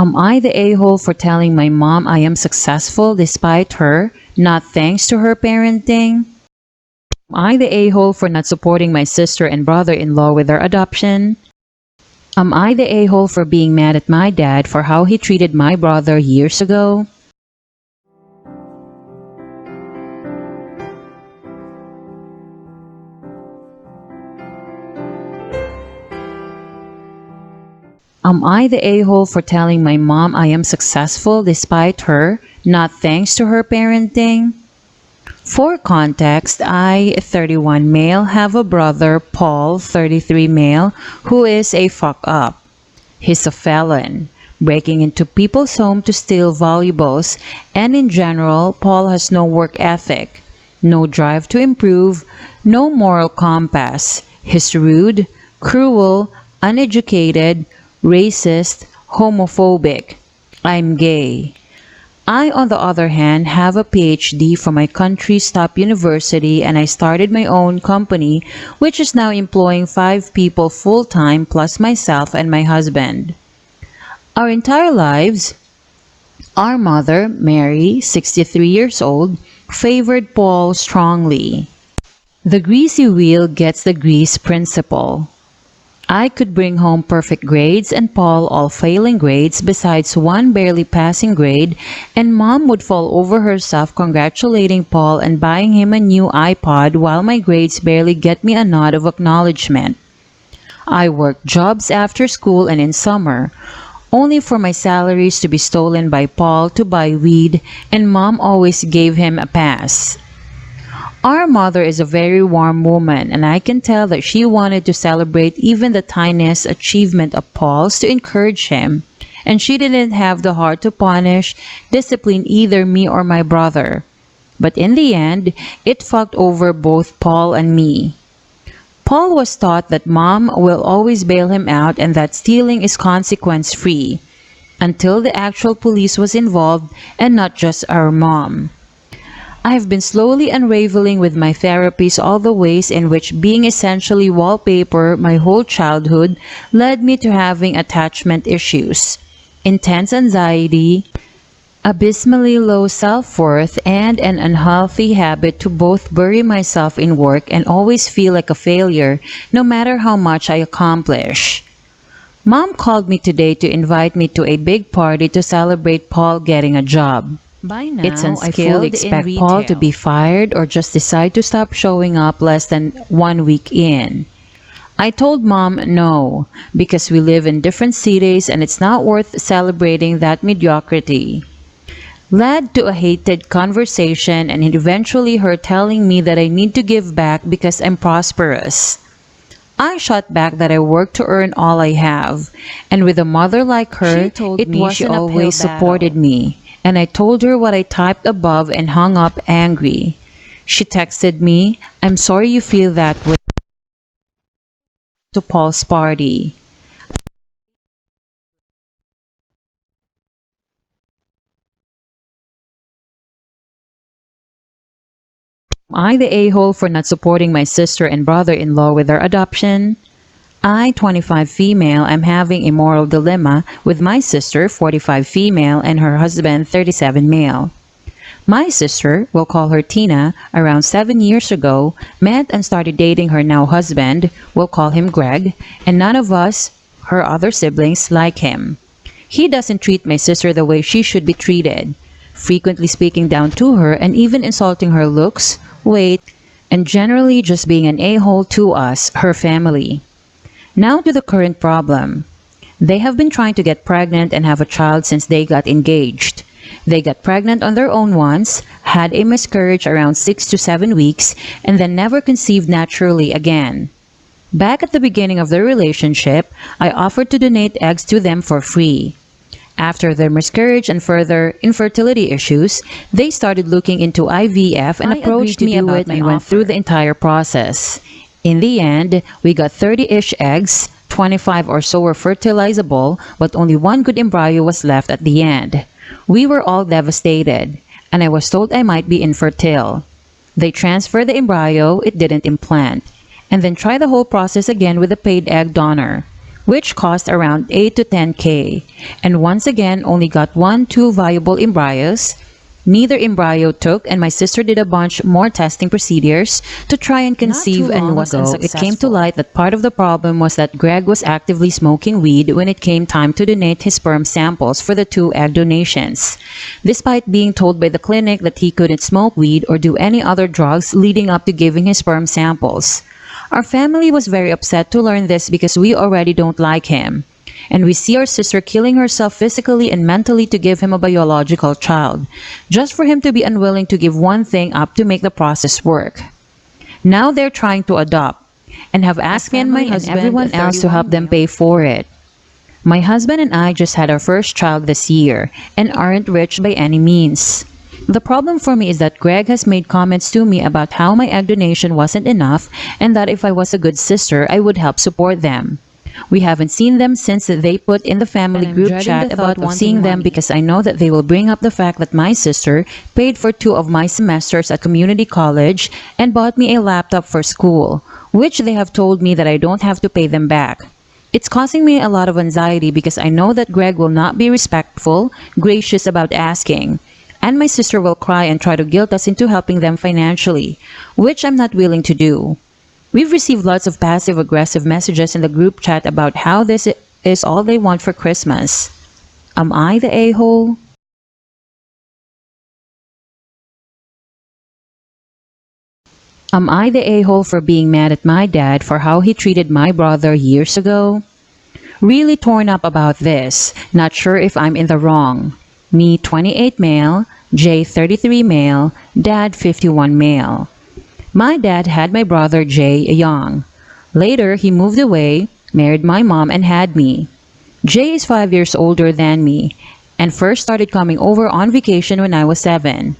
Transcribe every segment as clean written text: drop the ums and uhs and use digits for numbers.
Am I the a-hole for telling my mom I am successful despite her, not thanks to her parenting? Am I the a-hole for not supporting my sister and brother-in-law with their adoption? Am I the a-hole for being mad at my dad for how he treated my brother years ago? Am I the a-hole for telling my mom I am successful despite her, not thanks to her parenting? For context, I, 31 male, have a brother, Paul, 33 male, who is a fuck-up. He's a felon, breaking into people's home to steal valuables, and in general, Paul has no work ethic, no drive to improve, no moral compass. He's rude, cruel, uneducated, racist, homophobic. I'm gay. I, on the other hand, have a PhD from my country's top university, and I started my own company, which is now employing 5 people full-time plus myself and my husband. Our entire lives, our mother, Mary, 63 years old, favored Paul strongly. The greasy wheel gets the grease principle. I could bring home perfect grades and Paul all failing grades besides one barely passing grade, and Mom would fall over herself congratulating Paul and buying him a new iPod while my grades barely get me a nod of acknowledgement. I worked jobs after school and in summer, only for my salaries to be stolen by Paul to buy weed, and Mom always gave him a pass. Our mother is a very warm woman, and I can tell that she wanted to celebrate even the tiniest achievement of Paul's to encourage him, and she didn't have the heart to punish, discipline either me or my brother. But in the end, it fucked over both Paul and me. Paul was taught that Mom will always bail him out and that stealing is consequence-free, until the actual police was involved and not just our mom. I have been slowly unraveling with my therapies all the ways in which being essentially wallpaper my whole childhood led me to having attachment issues, intense anxiety, abysmally low self-worth, and an unhealthy habit to both bury myself in work and always feel like a failure no matter how much I accomplish. Mom called me today to invite me to a big party to celebrate Paul getting a job. By now, it's unskilled. I fully expect Paul to be fired or just decide to stop showing up less than 1 week in. I told Mom no, because we live in different cities and it's not worth celebrating that mediocrity. Led to a heated conversation and eventually her telling me that I need to give back because I'm prosperous. I shot back that I work to earn all I have, and with a mother like her, she always supported me. And I told her what I typed above and hung up angry. She texted me, "I'm sorry you feel that way," to Paul's party. Am I the a-hole for not supporting my sister and brother-in-law with their adoption? I, 25 female, am having a moral dilemma with my sister, 45 female, and her husband, 37 male. My sister, we'll call her Tina, around 7 years ago, met and started dating her now husband, we'll call him Greg, and none of us, her other siblings, like him. He doesn't treat my sister the way she should be treated, frequently speaking down to her and even insulting her looks, weight, and generally just being an a-hole to us, her family. Now to the current problem. They have been trying to get pregnant and have a child since they got engaged. They got pregnant on their own once, had a miscarriage around 6 to 7 weeks, and then never conceived naturally again. Back at the beginning of their relationship, I offered to donate eggs to them for free. After their miscarriage and further infertility issues, they started looking into IVF and approached me about my offer. Went through the entire process. In the end, we got 30-ish eggs, 25 or so were fertilizable, but only one good embryo was left at the end. We were all devastated, and I was told I might be infertile. They transferred the embryo, it didn't implant, and then tried the whole process again with a paid egg donor. which cost around 8 to 10K, and once again only got 2 viable embryos. Neither embryo took, and my sister did a bunch more testing procedures to try and conceive, and was unsuccessful. It came to light that part of the problem was that Greg was actively smoking weed when it came time to donate his sperm samples for the 2 egg donations, despite being told by the clinic that he couldn't smoke weed or do any other drugs leading up to giving his sperm samples. Our family was very upset to learn this because we already don't like him, and we see our sister killing herself physically and mentally to give him a biological child, just for him to be unwilling to give one thing up to make the process work. Now they're trying to adopt, and have asked me and my husband and everyone else to help them pay for it. My husband and I just had our first child this year, and aren't rich by any means. The problem for me is that Greg has made comments to me about how my egg donation wasn't enough, and that if I was a good sister, I would help support them. We haven't seen them since they put in the family group chat about seeing them because I know that they will bring up the fact that my sister paid for 2 of my semesters at community college and bought me a laptop for school, which they have told me that I don't have to pay them back. It's causing me a lot of anxiety because I know that Greg will not be respectful, gracious about asking, and my sister will cry and try to guilt us into helping them financially, which I'm not willing to do. We've received lots of passive-aggressive messages in the group chat about how this is all they want for Christmas. Am I the a-hole? Am I the a-hole for being mad at my dad for how he treated my brother years ago? Really torn up about this, not sure if I'm in the wrong. Me 28 male, Jay 33 male, dad 51 male. My dad had my brother Jay young. Later, he moved away, married my mom, and had me. Jay is 5 years older than me, and first started coming over on vacation when I was 7.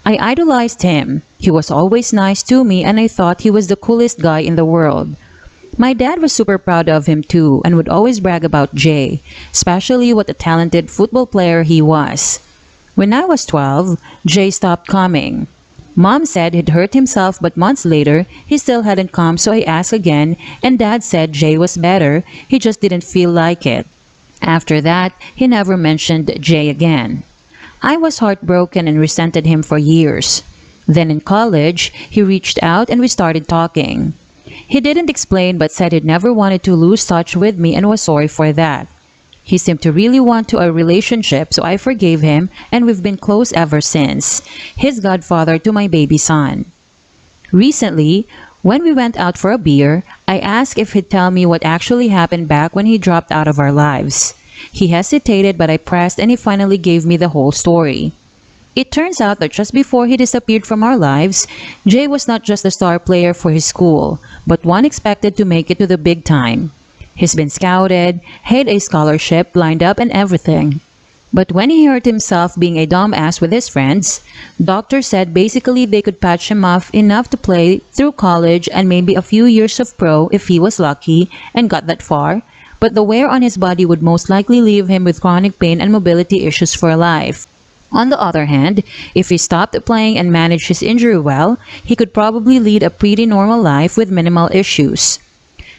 I idolized him. He was always nice to me, and I thought he was the coolest guy in the world. My dad was super proud of him too, and would always brag about Jay, especially what a talented football player he was. When I was 12, Jay stopped coming. Mom said he'd hurt himself, but months later, he still hadn't come, so I asked again, and Dad said Jay was better, he just didn't feel like it. After that, he never mentioned Jay again. I was heartbroken and resented him for years. Then in college, he reached out and we started talking. He didn't explain but said he'd never wanted to lose touch with me and was sorry for that. He seemed to really want a relationship, so I forgave him, and we've been close ever since. His godfather to my baby son. Recently, when we went out for a beer, I asked if he'd tell me what actually happened back when he dropped out of our lives. He hesitated, but I pressed and he finally gave me the whole story. It turns out that just before he disappeared from our lives, Jay was not just a star player for his school, but one expected to make it to the big time. He's been scouted, had a scholarship lined up and everything. But when he hurt himself being a dumbass with his friends, doctors said basically they could patch him up enough to play through college and maybe a few years of pro if he was lucky and got that far, but the wear on his body would most likely leave him with chronic pain and mobility issues for life. On the other hand, if he stopped playing and managed his injury well, he could probably lead a pretty normal life with minimal issues.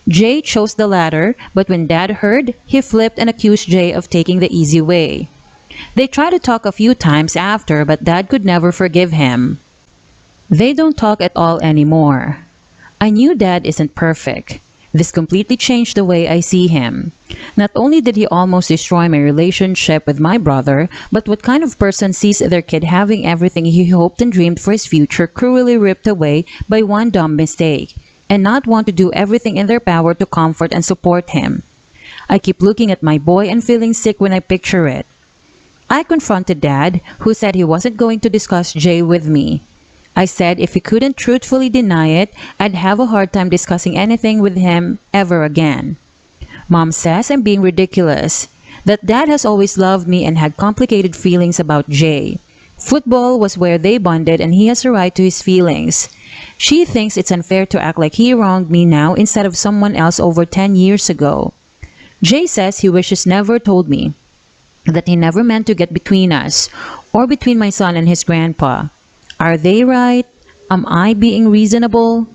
Jay chose the latter, but when Dad heard, he flipped and accused Jay of taking the easy way. They tried to talk a few times after, but Dad could never forgive him. They don't talk at all anymore. I knew Dad isn't perfect. This completely changed the way I see him. Not only did he almost destroy my relationship with my brother, but what kind of person sees their kid having everything he hoped and dreamed for his future cruelly ripped away by one dumb mistake, and not want to do everything in their power to comfort and support him. I keep looking at my boy and feeling sick when I picture it. I confronted Dad, who said he wasn't going to discuss Jay with me. I said if he couldn't truthfully deny it, I'd have a hard time discussing anything with him ever again. Mom says I'm being ridiculous, that Dad has always loved me and had complicated feelings about Jay. Football was where they bonded and he has a right to his feelings. She thinks it's unfair to act like he wronged me now instead of someone else over 10 years ago. Jay says he wishes never told me, that he never meant to get between us, or between my son and his grandpa. Are they right? Am I being reasonable?